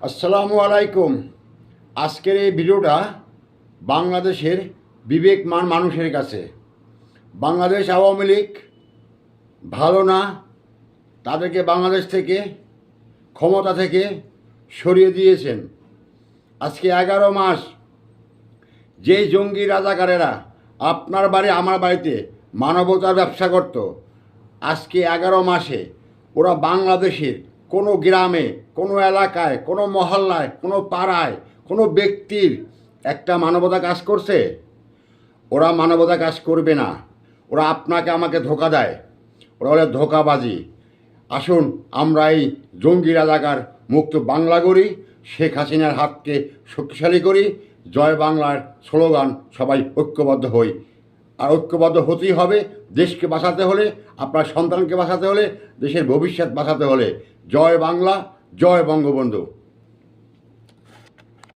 আসসালামু আলাইকুম। আজকের এই ভিডিওটা বাংলাদেশের বিবেকমান মানুষের কাছে। বাংলাদেশ আওয়ামী লীগ ভালো না, তাদেরকে বাংলাদেশ থেকে ক্ষমতা থেকে সরিয়ে দিয়েছেন। আজকে 11 মাস যেই জঙ্গি রাজাকারেরা আপনার বাড়ি আমার বাড়িতে মানবতার ব্যবসা করত, আজকে 11 মাসে ওরা বাংলাদেশের কোনো গ্রামে, কোনো এলাকায়, কোনো মহল্লায়, কোনো পাড়ায়, কোনো ব্যক্তির একটা মানবতা কাজ করছে? ওরা মানবতা কাজ করবে না। ওরা আপনাকে আমাকে ধোকা দেয়। ওরা হলে ধোকাবাজি। আসুন আমরা এই জঙ্গি রাজাকার মুক্ত বাংলা করি, শেখ হাসিনার হাতকে শক্তিশালী করি, জয় বাংলার স্লোগান সবাই ঐক্যবদ্ধ হই। আর ঐক্যবদ্ধ হতেই হবে। দেশকে বাঁচাতে হলে, আপনার সন্তানকে বাঁচাতে হলে, দেশের ভবিষ্যৎ বাঁচাতে হলে। জয় বাংলা, জয় বঙ্গবন্ধু।